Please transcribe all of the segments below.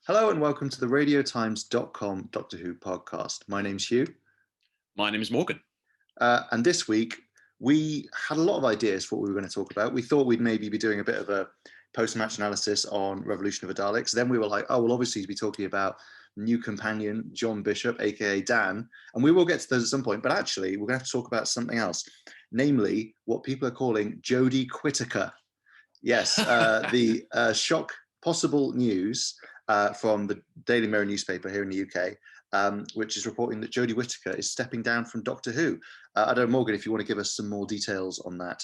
Hello and welcome to the radiotimes.com Doctor Who podcast. My name's Hugh. My name is Morgan. And this week we had a lot of ideas for what we were going to talk about. We thought we'd maybe be doing a bit of a post-match analysis on Revolution of the Daleks. Then we were like, oh, we'll obviously be talking about new companion, John Bishop, aka Dan. And we will get to those at some point. But actually, we're going to have to talk about something else, namely what people are calling Jodie Whittaker. Yes, the shock possible news from the Daily Mirror newspaper here in the UK, which is reporting that Jodie Whittaker is stepping down from Doctor Who. I don't know, Morgan, if you want to give us some more details on that.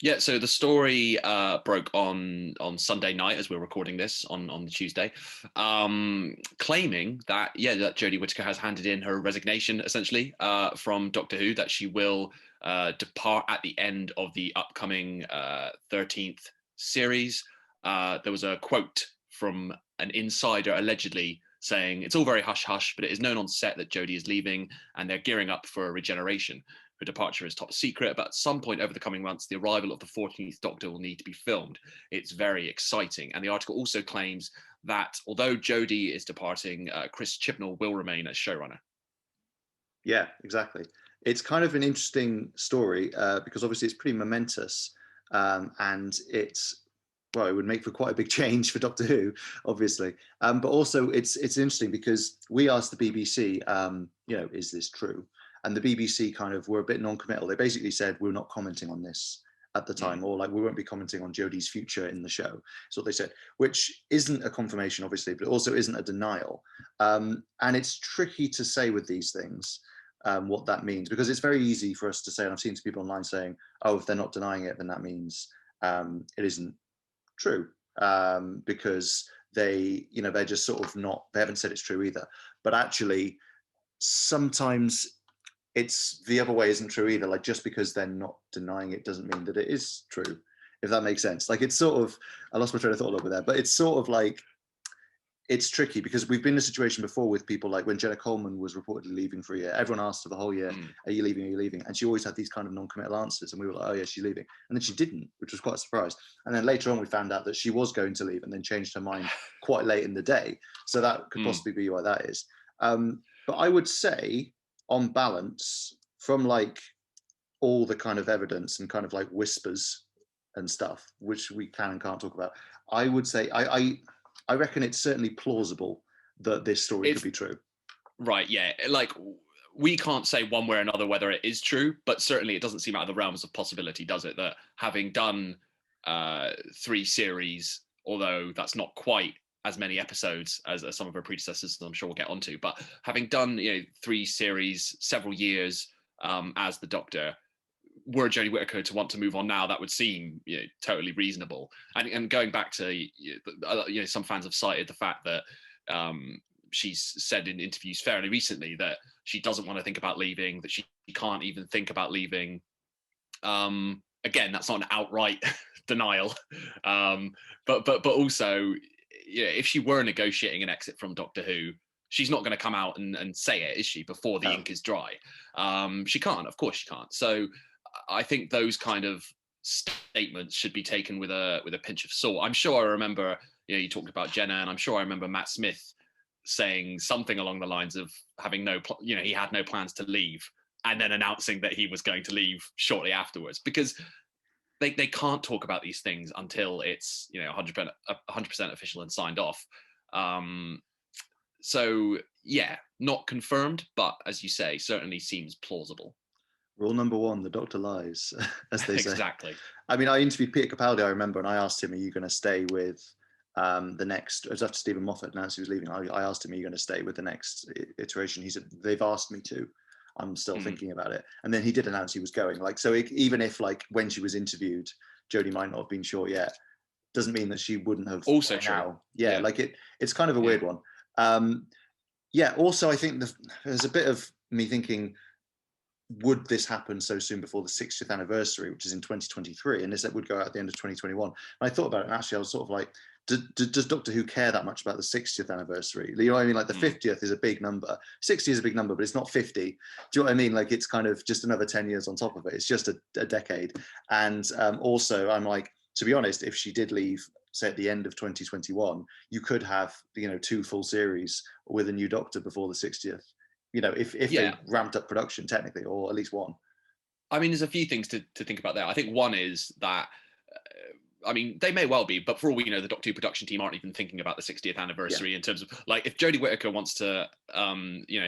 Yeah, so the story broke on Sunday night as we're recording this on the Tuesday, claiming that that Jodie Whittaker has handed in her resignation essentially from Doctor Who, that she will depart at the end of the upcoming 13th series. There was a quote from an insider allegedly saying, "It's all very hush-hush, but it is known on set that Jodie is leaving and they're gearing up for a regeneration. Her departure is top secret, but at some point over the coming months, the arrival of the 14th Doctor will need to be filmed. It's very exciting." And the article also claims that although Jodie is departing, Chris Chibnall will remain as showrunner. Yeah, exactly. It's kind of an interesting story because obviously it's pretty momentous, and it would make for quite a big change for Doctor Who, obviously. But also it's interesting because we asked the BBC, is this true? And the BBC kind of were a bit non-committal. They basically said, we're not commenting on this at the time, or like, we won't be commenting on Jodie's future in the show. That's what they said, which isn't a confirmation, obviously, but it also isn't a denial. And it's tricky to say with these things what that means, because it's very easy for us to say, and I've seen some people online saying, oh, if they're not denying it, then that means it isn't true, because they're just sort of not, they haven't said it's true either. But actually, sometimes it's the other way isn't true either. Like, just because they're not denying it doesn't mean that it is true, if that makes sense. Like, it's sort of, I lost my train of thought a little bit there, but it's sort of like, it's tricky because we've been in a situation before with people, like when Jenna Coleman was reportedly leaving for a year. Everyone asked her the whole year, are you leaving? Are you leaving? And she always had these kind of non-committal answers. And we were like, oh yeah, she's leaving. And then she didn't, which was quite a surprise. And then later on, we found out that she was going to leave and then changed her mind quite late in the day. So that could possibly be why that is. But I would say, on balance, from like all the kind of evidence and kind of like whispers and stuff, which we can and can't talk about, I would say I reckon it's certainly plausible that this story could be true. Right, yeah. Like, we can't say one way or another whether it is true, but certainly it doesn't seem out of the realms of possibility, does it? That having done 3 series, although that's not quite as many episodes as some of her predecessors, I'm sure we'll get onto, but having done 3 series, several years as the Doctor, were Jodie Whittaker to want to move on now, that would seem totally reasonable. And going back to some fans have cited the fact that she's said in interviews fairly recently that she doesn't want to think about leaving, that she can't even think about leaving. Again, that's not an outright denial, but also, if she were negotiating an exit from Doctor Who, she's not going to come out and say it, is she, before the ink is dry? She can't, of course she can't. So I think those kind of statements should be taken with a pinch of salt. I'm sure I remember, you talked about Jenna, and I'm sure I remember Matt Smith saying something along the lines of having he had no plans to leave, and then announcing that he was going to leave shortly afterwards, because they can't talk about these things until it's 100% official and signed off. So yeah, not confirmed, but as you say, certainly seems plausible. Rule number 1, the Doctor lies, as they say. Exactly. I mean, I interviewed Peter Capaldi, I remember, and I asked him, are you going to stay with the next, it was after Stephen Moffat announced he was leaving, I asked him, are you going to stay with the next iteration? He said, they've asked me to. I'm still thinking about it. And then he did announce he was going. Like, so even if, like, when she was interviewed, Jodie might not have been sure yet, doesn't mean that she wouldn't have. Also true. Now. Yeah, like it's kind of a weird one. Also, I think there's a bit of me thinking, would this happen so soon before the 60th anniversary, which is in 2023, and this would go out at the end of 2021? And I thought about it, and actually I was sort of like, does Doctor Who care that much about the 60th anniversary? You know what I mean? Like, the 50th is a big number, 60 is a big number, but it's not 50. Do you know what I mean? Like, it's kind of just another 10 years on top of it. It's just a decade. And also I'm like, to be honest, if she did leave, say at the end of 2021, you could have 2 full series with a new Doctor before the 60th. If they ramped up production technically, or at least one. I mean, there's a few things to think about there. I think one is that, I mean, they may well be, but for all we know, the Doctor Who production team aren't even thinking about the 60th anniversary in terms of, like, if Jodie Whittaker wants to,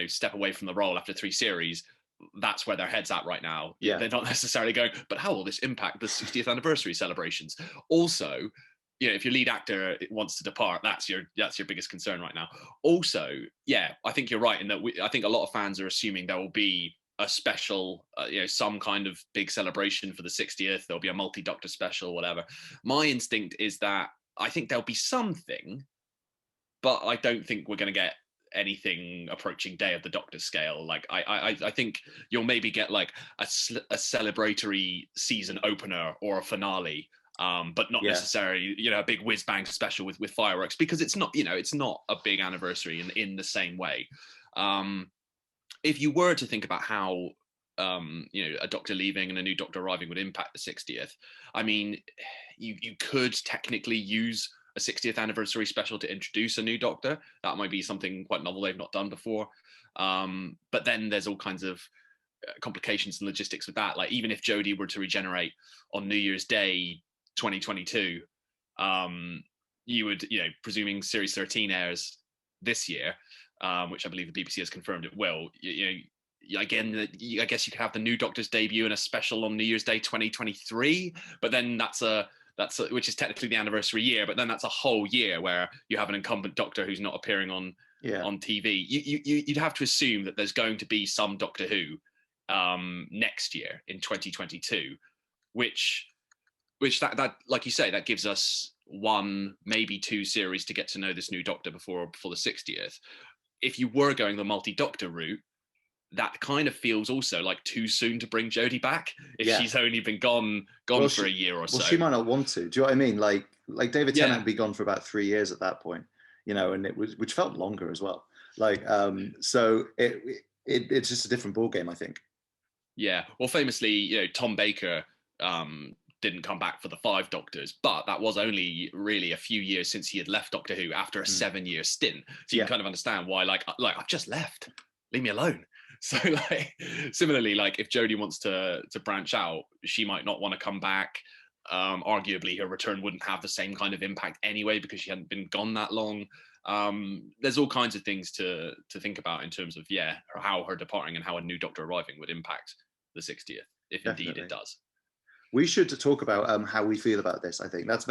step away from the role after 3 series, that's where their head's at right now. Yeah. They're not necessarily going, but how will this impact the 60th anniversary celebrations? Also, if your lead actor wants to depart, that's your biggest concern right now. Also, I think you're right in that I think a lot of fans are assuming there will be a special, some kind of big celebration for the 60th. There'll be a multi-Doctor special, whatever. My instinct is that I think there'll be something, but I don't think we're going to get anything approaching Day of the Doctor scale. Like I think you'll maybe get like a celebratory season opener or a finale, but not necessarily a big whiz bang special with fireworks, because it's not it's not a big anniversary in the same way. If you were to think about how a Doctor leaving and a new Doctor arriving would impact the 60th, I mean, you could technically use a 60th anniversary special to introduce a new Doctor. That might be something quite novel they've not done before. But then there's all kinds of complications and logistics with that. Like, even if Jodie were to regenerate on New Year's Day 2022, you would, presuming Series 13 airs this year, which I believe the BBC has confirmed it will, again, I guess you could have the new Doctor's debut in a special on New Year's Day 2023, but then that's which is technically the anniversary year, but then that's a whole year where you have an incumbent Doctor who's not appearing on TV. You'd have to assume that there's going to be some Doctor Who next year in 2022, which that like you say, that gives us 1, maybe 2 series to get to know this new Doctor before the 60th. If you were going the multi-Doctor route, that kind of feels also like too soon to bring Jodie back if she's only been gone for a year or so. Well, she might not want to. Do you know what I mean? Like David Tennant would be gone for about 3 years at that point, and it was, which felt longer as well. Like, so it's just a different ball game, I think. Yeah. Well, famously, Tom Baker didn't come back for the 5 Doctors, but that was only really a few years since he had left Doctor Who after a 7-year stint. So you can kind of understand why, like I've just left, leave me alone. So similarly, if Jodie wants to branch out, she might not want to come back. Arguably, her return wouldn't have the same kind of impact anyway because she hadn't been gone that long. There's all kinds of things to think about in terms of how her departing and how a new Doctor arriving would impact the 60th, if indeed it does. We should talk about how we feel about this. I think that's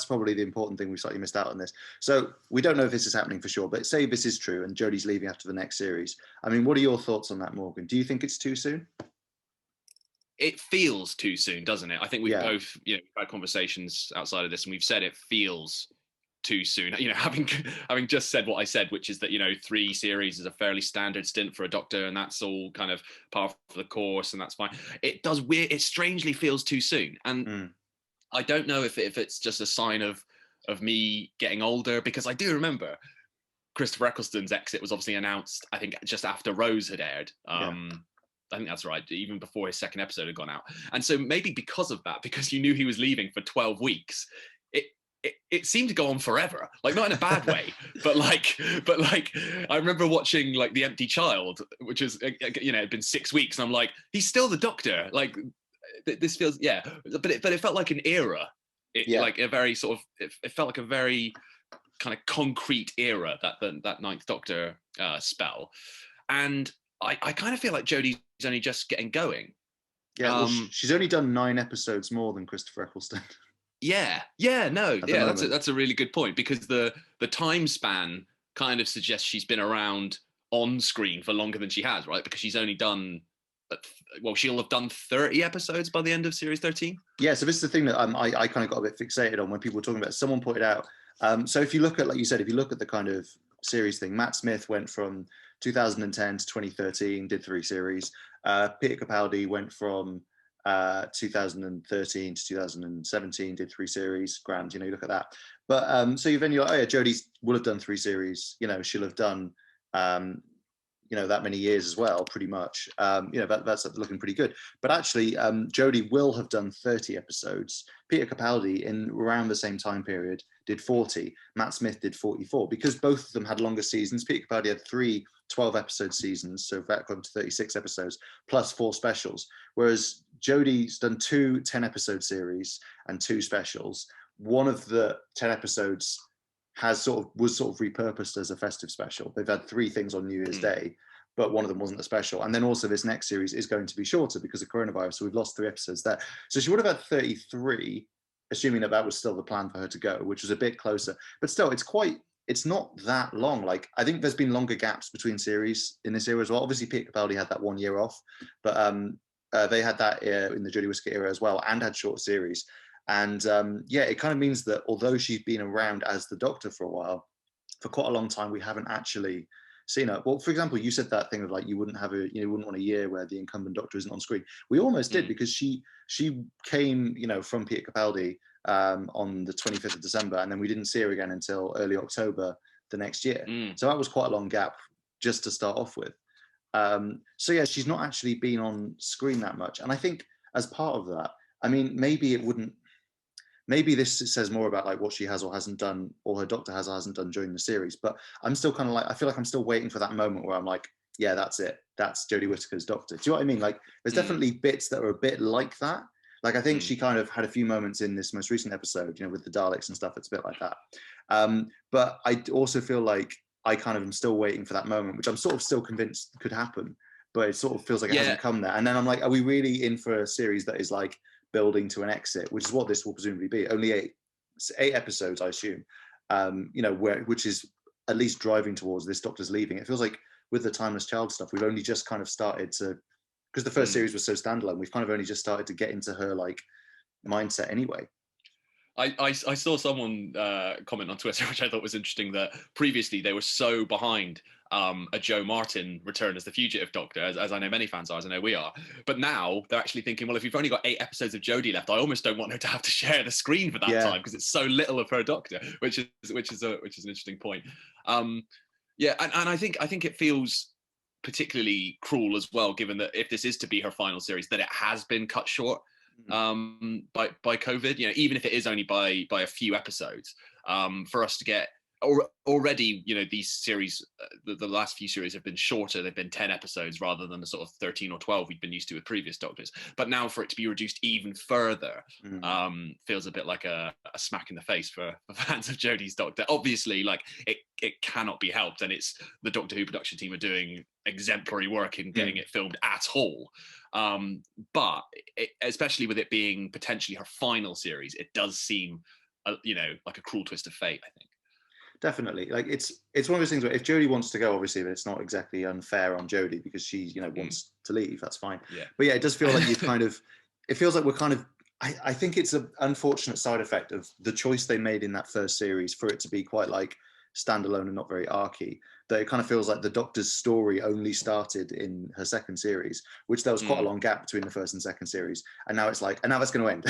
probably the important thing. We slightly missed out on this. So we don't know if this is happening for sure, but say this is true and Jodie's leaving after the next series. I mean, what are your thoughts on that, Morgan? Do you think it's too soon? It feels too soon, doesn't it? I think we've both had conversations outside of this, and we've said it feels too soon. Having just said what I said, which is that 3 series is a fairly standard stint for a Doctor, and that's all kind of part of the course, and that's fine. It strangely feels too soon, and I don't know if it's just a sign of me getting older, because I do remember Christopher Eccleston's exit was obviously announced, I think, just after Rose had aired. I think that's right, even before his 2nd episode had gone out. And so maybe because of that, because you knew he was leaving for 12 weeks, it seemed to go on forever, like not in a bad way, but I remember watching like The Empty Child, which is it'd been 6 weeks, and I'm like, he's still the Doctor. Like this feels but it felt like an era. Like a very sort of it felt like a very kind of concrete era, that 9th Doctor spell, and I kind of feel like Jodie's only just getting going. Yeah, well, she's only done 9 episodes more than Christopher Eccleston. That's a really good point, because the time span kind of suggests she's been around on screen for longer than she has, right? Because she's only done, she'll have done 30 episodes by the end of series 13. Yeah, so this is the thing that I kind of got a bit fixated on when people were talking about it. Someone pointed out, so if you look at, like you said, if you look at the kind of series thing, Matt Smith went from 2010 to 2013, did 3 series. Peter Capaldi went from 2013 to 2017, did 3 series. Grand, you look at that. But so you're like, Jodie will have done 3 series. She'll have done that many years as well, pretty much. That's looking pretty good. But actually, Jodie will have done 30 episodes. Peter Capaldi, in around the same time period, did 40. Matt Smith did 44, because both of them had longer seasons. Peter Capaldi had 3 12-episode seasons, so that got to 36 episodes, plus 4 specials. Whereas Jodie's done 2 10-episode series and 2 specials. One of the 10 episodes was sort of repurposed as a festive special. They've had 3 things on New Year's Day, but one of them wasn't a special. And then also this next series is going to be shorter because of coronavirus. So we've lost 3 episodes there. So she would have had 33, assuming that was still the plan for her to go, which was a bit closer. But still, it's not that long. Like, I think there's been longer gaps between series in this era as well. Obviously, Peter Capaldi had that 1 year off, but they had that in the Jodie Whittaker era as well, and had short series. And it kind of means that although she's been around as the Doctor for a while, for quite a long time, we haven't actually seen her. Well, for example, you said that thing of like you wouldn't want a year where the incumbent Doctor isn't on screen. We almost did, because she came, from Peter Capaldi on the 25th of December, and then we didn't see her again until early October the next year. So that was quite a long gap just to start off with. She's not actually been on screen that much, and I think as part of that, I mean, maybe this says more about like what she has or hasn't done, or her Doctor has or hasn't done during the series. But I'm still kind of like, I feel like I'm still waiting for that moment where I'm like, yeah, that's it. That's Jodie Whittaker's Doctor. Do you know what I mean? Like, there's definitely bits that are a bit like that. Like, I think she kind of had a few moments in this most recent episode, with the Daleks and stuff. It's a bit like that. But I also feel like I kind of am still waiting for that moment, which I'm sort of still convinced could happen. But it sort of feels like it hasn't come there. And then I'm like, are we really in for a series that is like building to an exit, which is what this will presumably be? Only 8 episodes, I assume, which is at least driving towards this Doctor's leaving. It feels like with the Timeless Child stuff, we've only just kind of started to, because the first series was so standalone, we've kind of only just started to get into her like mindset anyway. I saw someone comment on Twitter, which I thought was interesting, that previously they were so behind a Joe Martin return as the fugitive Doctor, as I know many fans are, as I know we are. But now they're actually thinking, well, if you've only got 8 episodes of Jodie left, I almost don't want her to have to share the screen for that time, because it's so little of her Doctor, which is an interesting point. And I think it feels particularly cruel as well, given that if this is to be her final series, that it has been cut short by COVID, even if it is only by a few episodes, for us to get already, these series, the last few series have been shorter. They've been 10 episodes rather than the sort of 13 or 12 we'd been used to with previous Doctors. But now for it to be reduced even further feels a bit like a smack in the face for fans of Jodie's Doctor. Obviously, like it cannot be helped, and it's the Doctor Who production team are doing exemplary work in getting it filmed at all. But especially with it being potentially her final series, it does seem like a cruel twist of fate, I think. Definitely. Like, it's one of those things where if Jodie wants to go, obviously it's not exactly unfair on Jodie, because she wants to leave. That's fine. But it does feel like you've kind of, it feels like we're kind of, I think it's an unfortunate side effect of the choice they made in that first series for it to be quite like standalone and not very archy, that it kind of feels like the Doctor's story only started in her second series, which there was quite a long gap between the first and second series, and now it's like, and now that's going to end.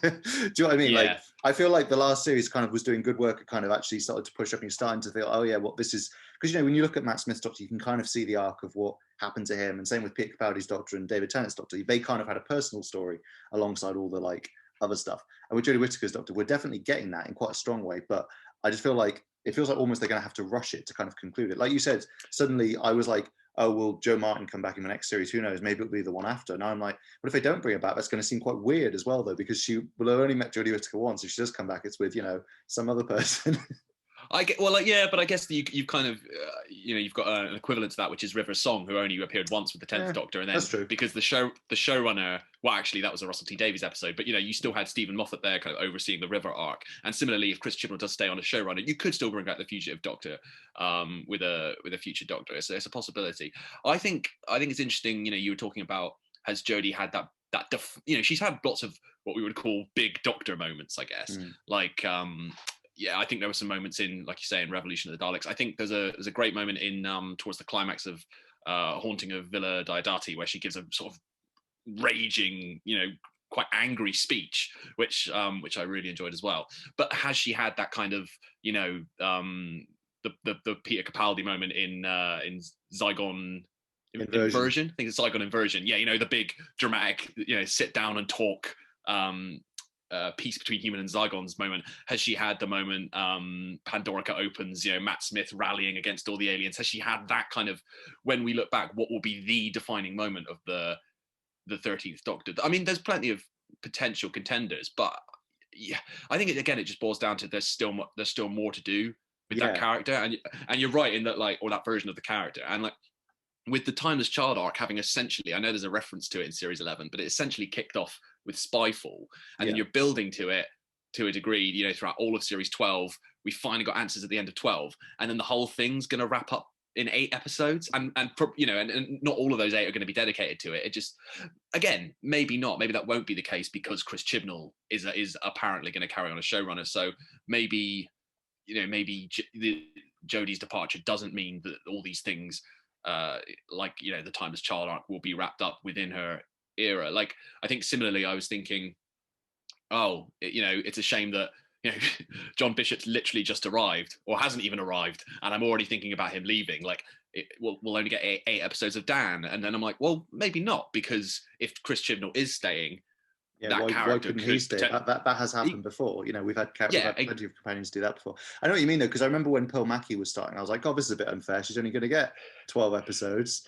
Do you know what I mean? Like, I feel like the last series kind of was doing good work. It kind of actually started to push up, and you're starting to feel, oh yeah, what this is, because when you look at Matt Smith's Doctor, you can kind of see the arc of what happened to him, and same with Peter Capaldi's Doctor and David Tennant's Doctor. They kind of had a personal story alongside all the like other stuff. And with Jodie Whittaker's Doctor, we're definitely getting that in quite a strong way, but I just feel like it feels like almost they're going to have to rush it to kind of conclude it. Like you said, suddenly I was like, oh, will Joe Martin come back in the next series? Who knows? Maybe it'll be the one after. Now I'm like, but if they don't bring her back, that's going to seem quite weird as well, though, because she will have only met Jodie Whittaker once. If she does come back, it's with, some other person. I get, well, like, yeah, but I guess you've kind of, you've got an equivalent to that, which is River Song, who only appeared once with the 10th Doctor, and then that's true. Because the showrunner, well, actually, that was a Russell T Davies episode, but you still had Stephen Moffat there, kind of overseeing the River arc. And similarly, if Chris Chibnall does stay on as showrunner, you could still bring back the fugitive Doctor with a future Doctor. It's a possibility. I think it's interesting. You were talking about, has Jodie had that she's had lots of what we would call big Doctor moments, I guess, like. I think there were some moments in, like you say, in Revolution of the Daleks. I think there's a great moment in towards the climax of Haunting of Villa Diodati, where she gives a sort of raging, quite angry speech, which I really enjoyed as well. But has she had that kind of, the Peter Capaldi moment in Zygon Inversion. I think it's Zygon Inversion. Yeah, the big dramatic, sit down and talk peace between human and Zygons moment. Has she had the moment Pandorica opens, Matt Smith rallying against all the aliens? Has she had that kind of, when we look back, what will be the defining moment of the 13th Doctor? I mean, there's plenty of potential contenders, but yeah, I think it just boils down to there's still more to do with that character, and you're right in that, like, or that version of the character, and like with the Timeless Child arc having essentially, I know there's a reference to it in series 11, but it essentially kicked off with Spyfall, and then you're building to it to a degree, throughout all of series 12. We finally got answers at the end of 12, and then the whole thing's going to wrap up in 8 episodes, and not all of those 8 are going to be dedicated to it. It just, again, maybe not, maybe that won't be the case because Chris Chibnall is apparently going to carry on as showrunner. So maybe Jodie's departure doesn't mean that all these things, the Timeless Child arc, will be wrapped up within her era. Like, I think similarly, I was thinking, it's a shame that John Bishop's literally just arrived, or hasn't even arrived, and I'm already thinking about him leaving. Like, we'll only get 8 episodes of Dan, and then I'm like, well, maybe not, because if Chris Chibnall is staying, why couldn't he stay? That has happened before. We've had plenty of companions do that before. I know what you mean, though, because I remember when Pearl Mackie was starting, I was like, oh, this is a bit unfair. She's only going to get 12 episodes.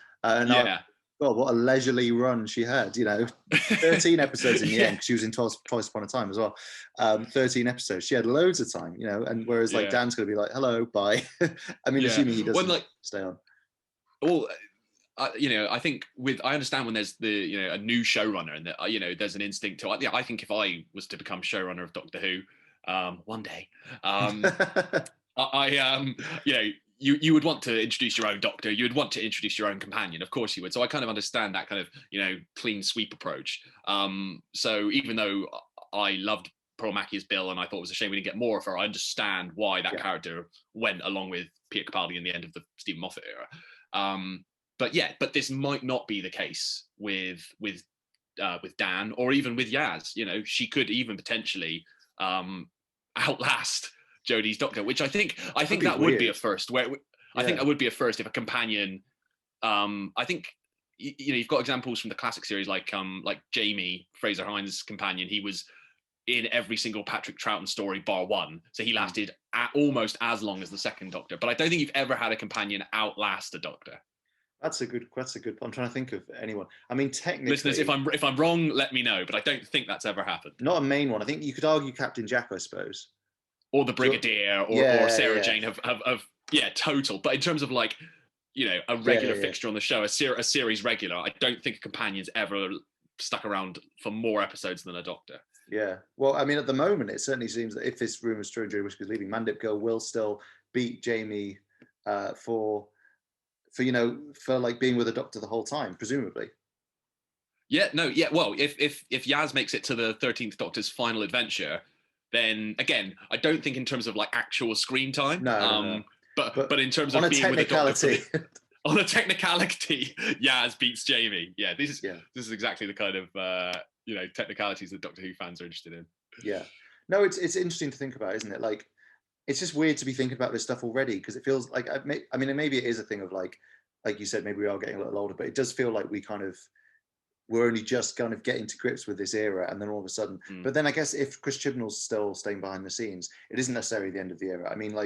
God, what a leisurely run she had, 13 episodes in the end, because she was in Twice Upon a Time as well. 13 episodes. She had loads of time, and whereas Dan's going to be like, hello, bye. I mean, assuming he doesn't stay on. Well, I think I understand when there's a new showrunner, and that, there's an instinct to, I think if I was to become showrunner of Doctor Who one day, you would want to introduce your own Doctor. You would want to introduce your own companion. Of course you would. So I kind of understand that kind of, clean sweep approach. So even though I loved Pearl Mackie as Bill, and I thought it was a shame we didn't get more of her, I understand why that character went along with Peter Capaldi in the end of the Stephen Moffat era. But this might not be the case with Dan, or even with Yaz. She could even potentially outlast Jodie's Doctor, which I think that would be a first. I think that would be a first if a companion. I think you've got examples from the classic series, like Jamie Fraser Hines' companion. He was in every single Patrick Troughton story bar one, so he lasted almost as long as the second Doctor. But I don't think you've ever had a companion outlast a Doctor. That's a good. I'm trying to think of anyone. I mean, technically, listeners, if I'm wrong, let me know. But I don't think that's ever happened. Not a main one. I think you could argue Captain Jack, I suppose, or the Brigadier, or Sarah Jane have total. But in terms of a regular fixture on the show, a series regular, I don't think a companion's ever stuck around for more episodes than a Doctor. Yeah. Well, I mean, at the moment, it certainly seems that if this rumor is true and Jodie Whittaker's leaving, Mandip Gill will still beat Jamie for being with the Doctor the whole time, presumably. Well, if Yaz makes it to the 13th Doctor's final adventure, then again, I don't think in terms of actual screen time. No. But in terms of being with the Doctor on a technicality, Yaz beats Jamie. Yeah, this is exactly the kind of technicalities that Doctor Who fans are interested in. Yeah. No, it's interesting to think about, isn't it? It's just weird to be thinking about this stuff already, because it feels like, I mean, maybe it is a thing of like you said, maybe we are getting a little older, but it does feel like we're only just kind of getting to grips with this era, and then all of a sudden, but then I guess if Chris Chibnall's still staying behind the scenes, it isn't necessarily the end of the era. I mean,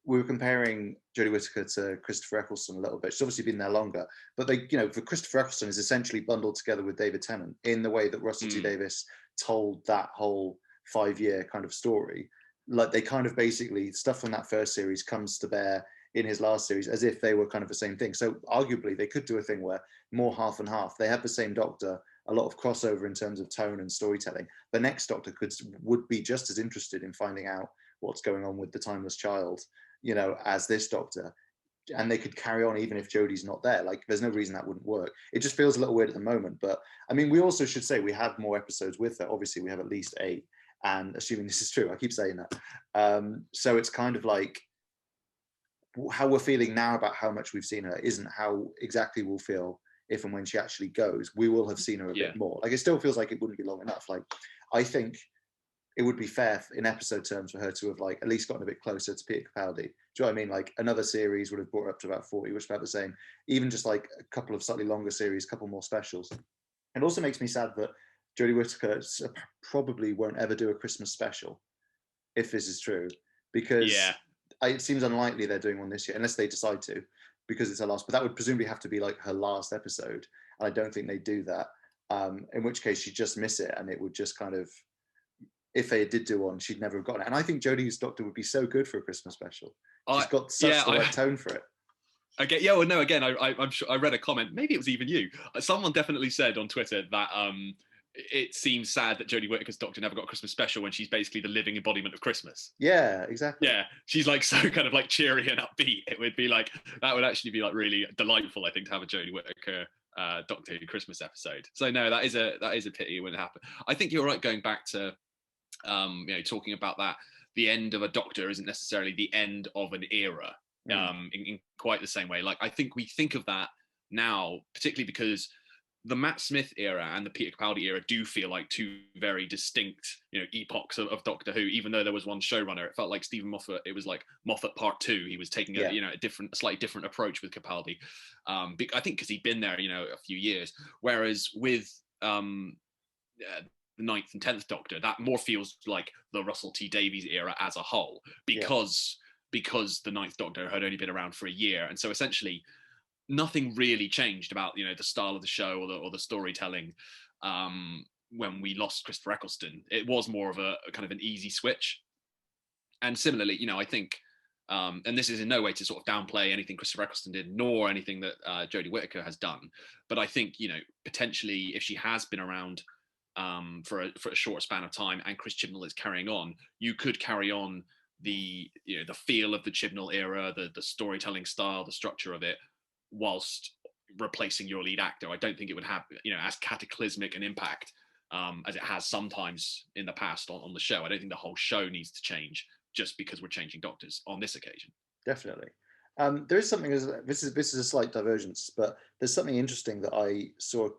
we were comparing Jodie Whittaker to Christopher Eccleston a little bit. She's obviously been there longer, but for Christopher Eccleston is essentially bundled together with David Tennant in the way that Russell T Davies told that whole 5-year kind of story. They kind of basically, stuff from that first series comes to bear in his last series, as if they were kind of the same thing. So arguably they could do a thing where more half and half. They have the same Doctor, a lot of crossover in terms of tone and storytelling. The next Doctor would be just as interested in finding out what's going on with the Timeless Child, as this Doctor. And they could carry on even if Jodie's not there. There's no reason that wouldn't work. It just feels a little weird at the moment. But I mean, we also should say we have more episodes with her. Obviously, we have at least 8. And assuming this is true, I keep saying that. So it's kind of like how we're feeling now about how much we've seen her isn't how exactly we'll feel if and when she actually goes. We will have seen her a bit more. It still feels like it wouldn't be long enough. I think it would be fair in episode terms for her to have like at least gotten a bit closer to Peter Capaldi. Do you know what I mean? Like another series would have brought her up to about 40, which is about the same. Even just like a couple of slightly longer series, a couple more specials. It also makes me sad that Jodie Whittaker probably won't ever do a Christmas special, if this is true, because it seems unlikely they're doing one this year, unless they decide to, because it's her last. But that would presumably have to be like her last episode, and I don't think they do that. In which case she'd just miss it, and it would just kind of, if they did do one, she'd never have gotten it. And I think Jodie's Doctor would be so good for a Christmas special. She's got such the right tone for it. Okay, yeah, well, no, again, I'm sure I read a comment, maybe it was even you. Someone definitely said on Twitter that it seems sad that Jodie Whittaker's Doctor never got a Christmas special when she's basically the living embodiment of Christmas. Yeah, exactly. Yeah, she's like so kind of like cheery and upbeat. It would be like, that would actually be like really delightful, I think, to have a Jodie Whittaker Doctor Who Christmas episode. So no, that is a pity it wouldn't happen. I think you're right going back to talking about that. The end of a Doctor isn't necessarily the end of an era. In quite the same way. Like I think we think of that now, particularly because the Matt Smith era and the Peter Capaldi era do feel like two very distinct, epochs of Doctor Who. Even though there was one showrunner, it felt like Stephen Moffat. It was like Moffat Part 2. He was taking a slightly different approach with Capaldi. I think because he'd been there, a few years. Whereas with the 9th and 10th Doctor, that more feels like the Russell T Davies era as a whole, because the 9th Doctor had only been around for a year, and so essentially nothing really changed about the style of the show or the storytelling when we lost Christopher Eccleston. It was more of a kind of an easy switch. And similarly, I think and this is in no way to sort of downplay anything Christopher Eccleston did, nor anything that Jodie Whittaker has done, but I think potentially if she has been around for a short span of time and Chris Chibnall is carrying on, you could carry on the feel of the Chibnall era, the storytelling style, the structure of it, whilst replacing your lead actor. I don't think it would have as cataclysmic an impact as it has sometimes in the past on the show. I don't think the whole show needs to change just because we're changing doctors on this occasion. Definitely. There is something, this is a slight divergence, but there's something interesting that I saw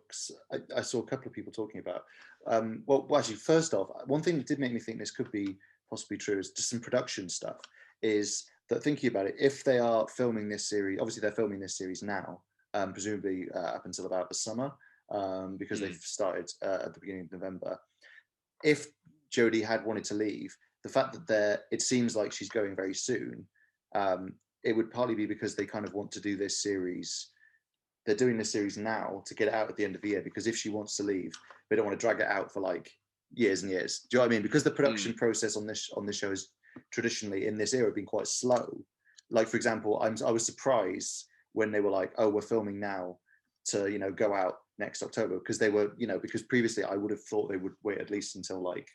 a couple of people talking about. Well, actually, first off, one thing that did make me think this could be possibly true is just some production stuff, is that thinking about it, if they are filming this series, obviously they're filming this series now, presumably up until about the summer, because they've started at the beginning of November. If Jodie had wanted to leave, the fact that it seems like she's going very soon, it would partly be because they kind of want to do this series. They're doing this series now to get it out at the end of the year, because if she wants to leave, they don't want to drag it out for like years and years. Do you know what I mean? Because the production process on this show is traditionally in this era been quite slow. Like, for example, I was surprised when they were like, oh, we're filming now to go out next October, because they were because previously I would have thought they would wait at least until like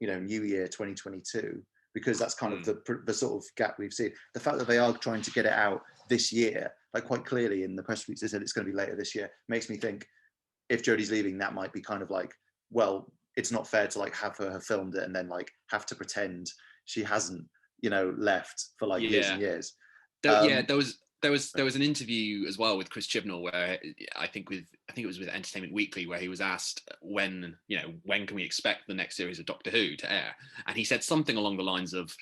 New Year 2022, because that's kind of the sort of gap we've seen. The fact that they are trying to get it out this year, like quite clearly in the press release they said it's going to be later this year, makes me think if Jodie's leaving, that might be kind of like, well, it's not fair to like have her have filmed it and then like have to pretend she hasn't left for like years and years. There was an interview as well with Chris Chibnall where I think it was with Entertainment Weekly, where he was asked when can we expect the next series of Doctor Who to air, and he said something along the lines of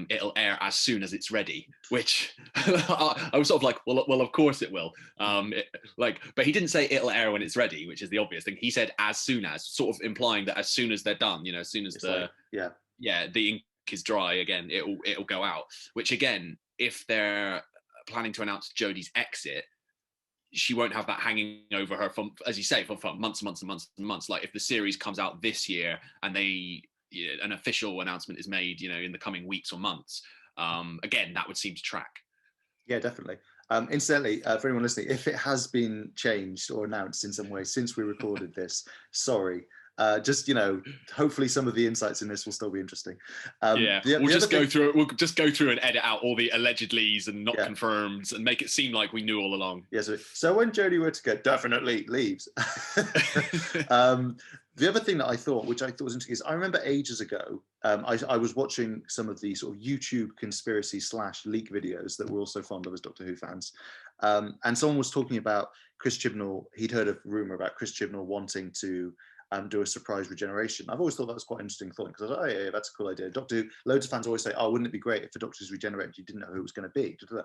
it'll air as soon as it's ready, which I was sort of like, well, of course it will. But he didn't say it'll air when it's ready, which is the obvious thing. He said as soon as, sort of implying that as soon as they're done, as soon as the ink is dry again, it'll go out. Which again, if they're planning to announce Jodie's exit, she won't have that hanging over her from, as you say, for months and months and months and months. Like if the series comes out this year and an official announcement is made, in the coming weeks or months, again, that would seem to track. Yeah, definitely. Incidentally, for anyone listening, if it has been changed or announced in some way since we recorded this, sorry. Just hopefully some of the insights in this will still be interesting. We'll just go through and edit out all the allegedlys and not confirmed and make it seem like we knew all along. So when Jodie Whittaker definitely leaves, the other thing that I thought, which I thought was interesting, is I remember ages ago, I was watching some of the sort of YouTube conspiracy / leak videos that we're also fond of as Doctor Who fans. And someone was talking about Chris Chibnall. He'd heard a rumor about Chris Chibnall wanting to do a surprise regeneration. I've always thought that was quite an interesting thought, because I was like, oh yeah, that's a cool idea. Doctor Who, loads of fans always say, oh, wouldn't it be great if the Doctor's regenerated, you didn't know who it was going to be? And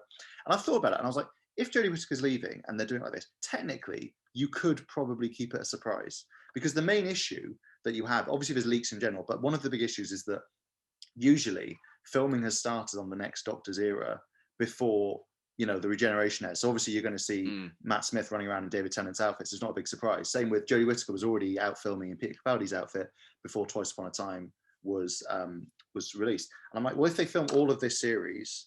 I've thought about it, and I was like, if Jodie Whittaker's leaving and they're doing it like this, technically you could probably keep it a surprise, because the main issue that you have, obviously there's leaks in general, but one of the big issues is that usually filming has started on the next Doctor's era before, you know, the regeneration ends. So obviously you're going to see Matt Smith running around in David Tennant's outfits. It's not a big surprise. Same with Jodie Whittaker, was already out filming in Peter Capaldi's outfit before Twice Upon a Time was released. And I'm like, well, if they film all of this series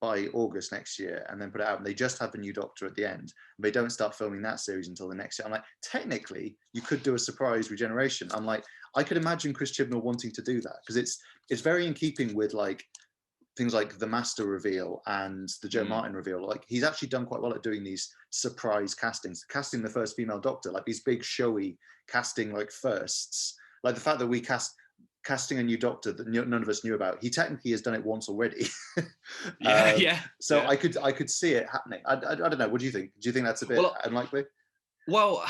by August next year and then put it out, and they just have the new Doctor at the end, and they don't start filming that series until the next year, I'm like, technically you could do a surprise regeneration. I'm like, I could imagine Chris Chibnall wanting to do that, because it's very in keeping with like things like the Master reveal and the Joe Martin reveal. Like, he's actually done quite well at doing these surprise castings, casting the first female Doctor, like these big showy casting like firsts, like the fact that we casting a new Doctor that none of us knew about. He technically has done it once already. So I could see it happening. I don't know. What do you think? Do you think that's a bit unlikely? Well,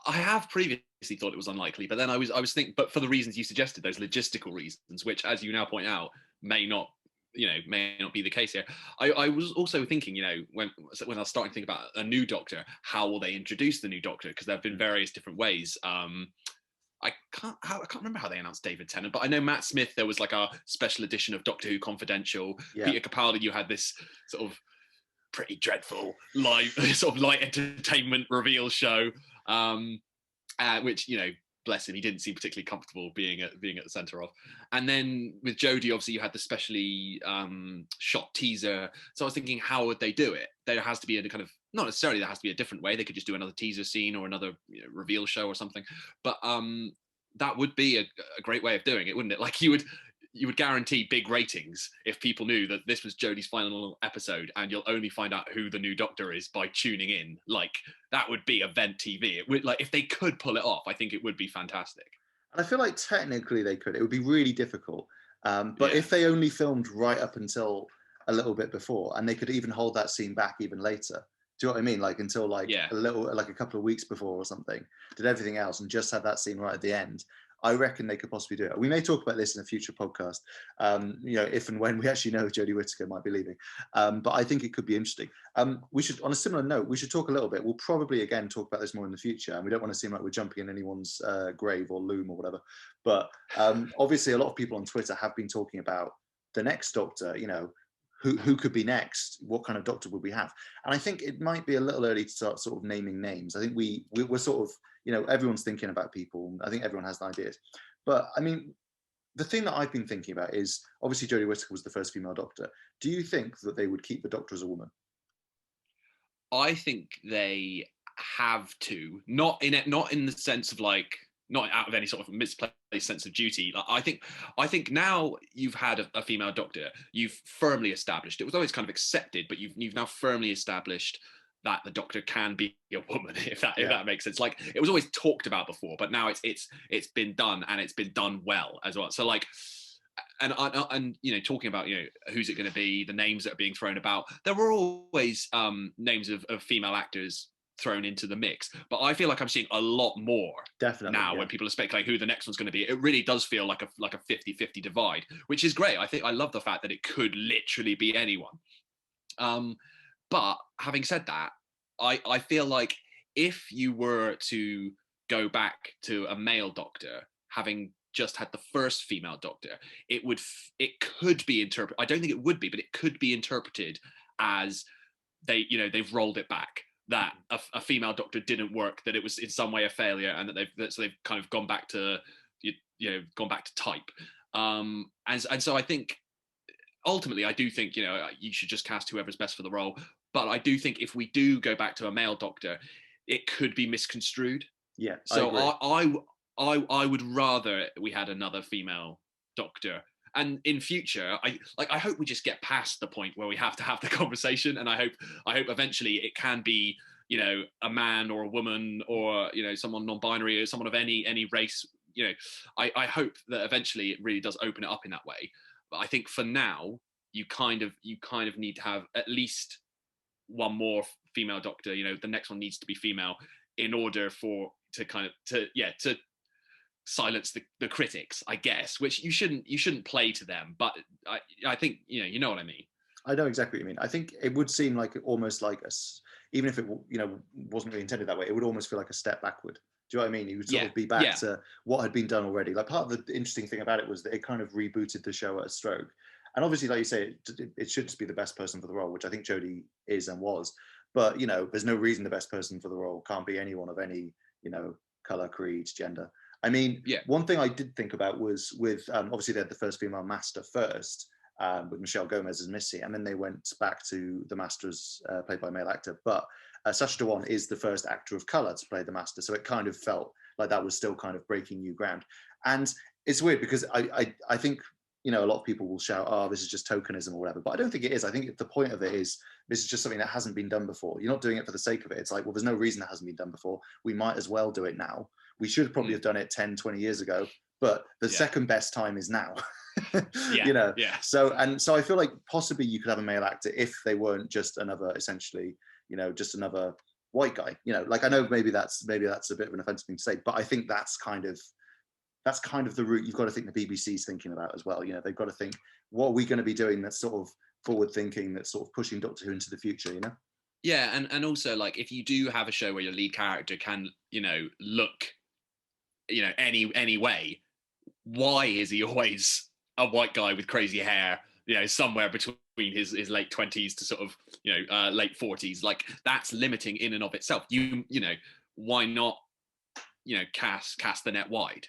I have previously thought it was unlikely, but then I was thinking, but for the reasons you suggested, those logistical reasons, which, as you now point out, may not be the case here. I was also thinking, when I was starting to think about a new Doctor, how will they introduce the new Doctor? Because there have been various different ways. I can't remember how they announced David Tennant, but I know Matt Smith, there was like a special edition of Doctor Who Confidential. Yeah. Peter Capaldi, you had this sort of pretty dreadful live sort of light entertainment reveal show, which, bless him, he didn't seem particularly comfortable being at the centre of. And then with Jodie, obviously you had the specially shot teaser. So I was thinking, how would they do it? There has to be a kind of, not necessarily there has to be a different way. They could just do another teaser scene or another reveal show or something. But that would be a great way of doing it, wouldn't it? Like, you would guarantee big ratings if people knew that this was Jodie's final episode, and you'll only find out who the new Doctor is by tuning in. Like, that would be event TV. It would, like, if they could pull it off, I think it would be fantastic. And I feel like technically they could. It would be really difficult. But if they only filmed right up until a little bit before, and they could even hold that scene back even later. Do you know what I mean? Like, until like a couple of weeks before or something, did everything else and just have that scene right at the end. I reckon they could possibly do it. We may talk about this in a future podcast, if and when we actually know Jodie Whittaker might be leaving. But I think it could be interesting. We should, on a similar note, we should talk a little bit. We'll probably, again, talk about this more in the future. And we don't want to seem like we're jumping in anyone's grave or loom or whatever. But obviously, a lot of people on Twitter have been talking about the next Doctor, who could be next? What kind of Doctor would we have? And I think it might be a little early to start sort of naming names. I think we're sort of, everyone's thinking about people. I think everyone has ideas. But I mean, the thing that I've been thinking about is, obviously Jodie Whittaker was the first female Doctor. Do you think that they would keep the Doctor as a woman? I think they have to, not in the sense of like, not out of any sort of misplaced sense of duty. Like, I think now you've had a female Doctor, you've firmly established, it was always kind of accepted, but you've now firmly established that the Doctor can be a woman, if that makes sense. Like, it was always talked about before, but now it's been done, and it's been done well as well. So like, and talking about who's it going to be, the names that are being thrown about, there were always names of female actors thrown into the mix, but I feel like I'm seeing a lot more now when people are speculating who the next one's going to be. It really does feel like a 50-50 divide, which is great. I love the fact that it could literally be anyone. But having said that, I feel like if you were to go back to a male Doctor, having just had the first female Doctor, it could be interpreted. I don't think it would be, but it could be interpreted as they've rolled it back, that a female Doctor didn't work, that it was in some way a failure, and that they've kind of gone back to type. And so I think ultimately, I do think you should just cast whoever's best for the role. But I do think if we do go back to a male Doctor, it could be misconstrued. Yeah. So I would rather we had another female Doctor. And in future, I hope we just get past the point where we have to have the conversation, and I hope eventually it can be a man or a woman or someone non-binary or someone of any race. I hope that eventually it really does open it up in that way. But I think for now, you kind of need to have at least one more female Doctor. The next one needs to be female in order to silence the critics, I guess, which you shouldn't play to them. But I think you know what I mean. I know exactly what you mean. I think it would seem like almost like even if it wasn't really intended that way, it would almost feel like a step backward. Do you know what I mean? You would sort of be back to what had been done already. Like part of the interesting thing about it was that it kind of rebooted the show at a stroke. And obviously, like you say, it should just be the best person for the role, which I think Jodie is and was. But there's no reason the best person for the role can't be anyone of any color, creed, gender. I mean, one thing I did think about was with obviously they had the first female master first. With Michelle Gomez as Missy, and then they went back to the Masters played by a male actor. But Sacha Dhawan is the first actor of color to play the Master, so it kind of felt like that was still kind of breaking new ground. And it's weird because I think a lot of people will shout, "Oh, this is just tokenism or whatever," but I don't think it is. I think the point of it is this is just something that hasn't been done before. You're not doing it for the sake of it. It's like, well, there's no reason it hasn't been done before. We might as well do it now. We should probably have done it 10, 20 years ago, but the second best time is now. So I feel like possibly you could have a male actor if they weren't just another essentially just another white guy. Like I know maybe that's a bit of an offensive thing to say, but I think that's kind of the route you've got to think the BBC's thinking about as well. They've got to think, what are we going to be doing that's sort of forward thinking, that's sort of pushing Doctor Who into the future. And also, like, if you do have a show where your lead character can look any way, why is he always a white guy with crazy hair, somewhere between his late 20s to sort of, late 40s? Like, that's limiting in and of itself. Why not, cast the net wide?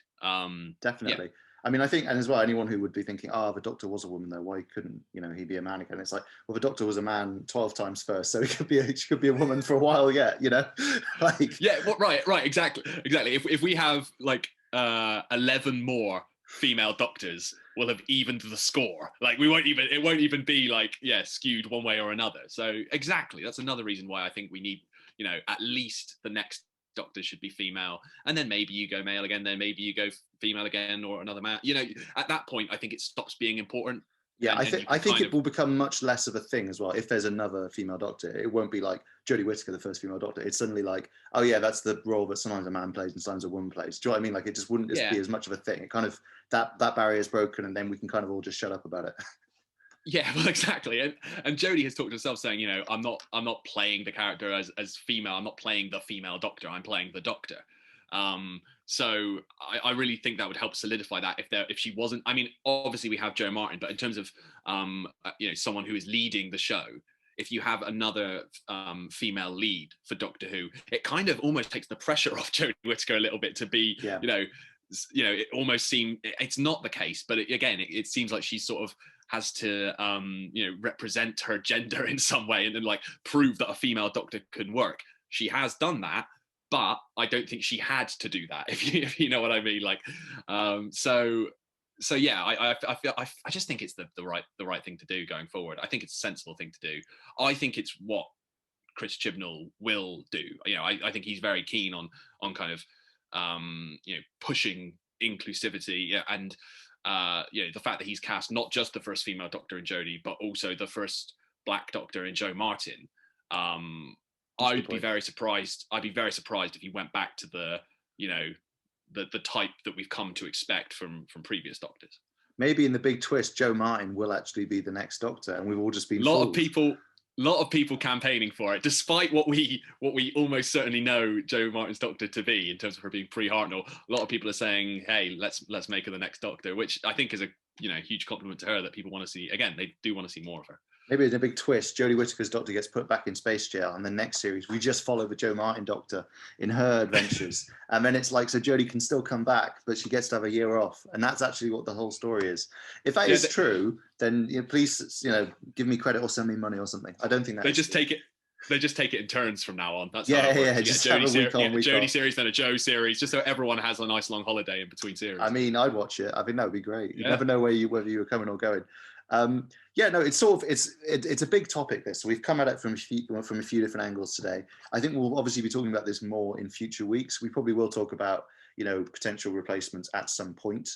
Definitely. Yeah. I mean, I think, and as well, anyone who would be thinking, the Doctor was a woman, though, why couldn't, he be a man again? It's like, well, the Doctor was a man 12 times first, so she could be a woman for a while yet, like. Yeah, well, right, exactly. If we have like 11 more female Doctors, we'll have evened the score. Like, it won't even be like, skewed one way or another. So exactly, that's another reason why I think we need, at least the next Doctor should be female, and then maybe you go male again, then maybe you go female again, or another man. At that point, I think it stops being important. Yeah, I think it will become much less of a thing as well. If there's another female Doctor, it won't be like Jodie Whittaker, the first female Doctor. It's suddenly like, oh yeah, that's the role that sometimes a man plays and sometimes a woman plays. Do you know what I mean? Like, it just wouldn't be as much of a thing. It kind of that barrier is broken, and then we can kind of all just shut up about it. Yeah, well, exactly. And Jodie has talked herself saying, I'm not playing the character as female. I'm not playing the female Doctor. I'm playing the Doctor. So I really think that would help solidify that if she wasn't. I mean, obviously we have Jo Martin, but in terms of someone who is leading the show, if you have another female lead for Doctor Who, it kind of almost takes the pressure off Jodie Whittaker a little bit to be, it almost seems it's not the case, but it seems like she sort of has to represent her gender in some way and then like prove that a female Doctor can work. She has done that, but I don't think she had to do that, if you know what I mean. Like, so yeah, I just think it's the right thing to do going forward. I think it's a sensible thing to do. I think it's what Chris Chibnall will do. I think he's very keen on kind of pushing inclusivity, and the fact that he's cast not just the first female Doctor in Jodie, but also the first Black Doctor in Jo Martin. I'd be very surprised if he went back to the type that we've come to expect from previous Doctors. Maybe in the big twist, Jo Martin will actually be the next Doctor, and we've all just been a lot of people campaigning for it, despite what we almost certainly know Jo Martin's Doctor to be in terms of her being pre-Hartnell. A lot of people are saying, "Hey, let's make her the next Doctor," which I think is a huge compliment to her, that people want to see. Again, they do want to see more of her. Maybe in a big twist, Jodie Whittaker's Doctor gets put back in space jail, and the next series we just follow the Jo Martin Doctor in her adventures, and then it's like, so Jodie can still come back, but she gets to have a year off, and that's actually what the whole story is. If that is true, then please give me credit or send me money or something. I don't think that they just take it in turns from now on. That's just have a week on, week off. Jodie series, then a Jo series, just so everyone has a nice long holiday in between series. I mean, I'd watch it. I think that would be great. You never know whether you were coming or going. It's sort of it's a big topic, this. So we've come at it from a few different angles today. I think we'll obviously be talking about this more in future weeks. We probably will talk about potential replacements at some point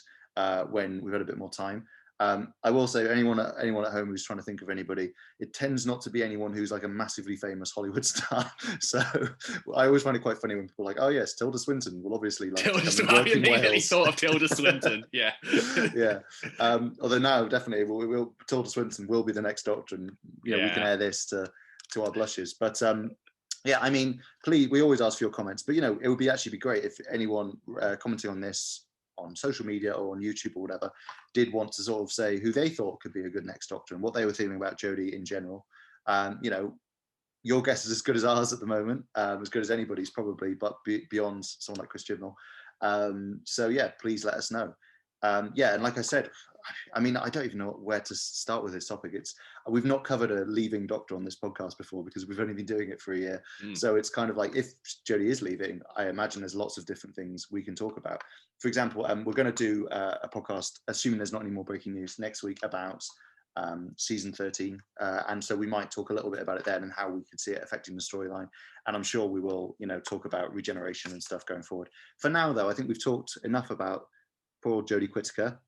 when we've had a bit more time. I will say, anyone at home who's trying to think of anybody, it tends not to be anyone who's like a massively famous Hollywood star. So I always find it quite funny when people are like, oh yes, Tilda Swinton will obviously like I immediately thought of Tilda Swinton. Yeah. Yeah. Although now definitely Tilda Swinton will be the next Doctor, and we can air this to our blushes. But yeah, I mean, please, we always ask for your comments, but it would actually be great if anyone commenting on this on social media or on YouTube or whatever did want to sort of say who they thought could be a good next Doctor and what they were thinking about Jodie in general. Your guess is as good as ours at the moment, as good as anybody's probably, but beyond someone like Chris Chibnall. So yeah, please let us know. Yeah, and like I said, I mean, I don't even know where to start with this topic. We've not covered a leaving Doctor on this podcast before because we've only been doing it for a year. So it's kind of like, if Jodie is leaving, I imagine there's lots of different things we can talk about. For example, we're going to do a podcast, assuming there's not any more breaking news, next week about season 13. And so we might talk a little bit about it then and how we could see it affecting the storyline. And I'm sure we will, talk about regeneration and stuff going forward. For now, though, I think we've talked enough about poor Jodie Whittaker.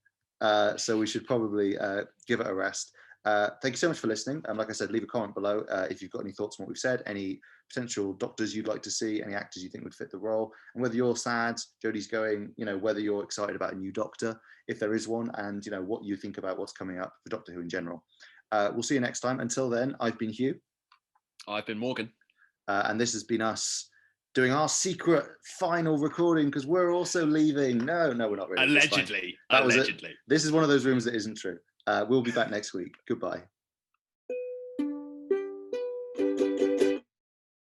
So we should probably give it a rest. Thank you so much for listening. Like I said, leave a comment below if you've got any thoughts on what we've said, any potential Doctors you'd like to see, any actors you think would fit the role, and whether you're sad Jodie's going, whether you're excited about a new Doctor, if there is one, and what you think about what's coming up for Doctor Who in general. We'll see you next time. Until then, I've been Hugh. I've been Morgan. And this has been us doing our secret final recording because we're also leaving. No, we're not really. Allegedly. This is one of those rumors that isn't true. We'll be back next week. Goodbye.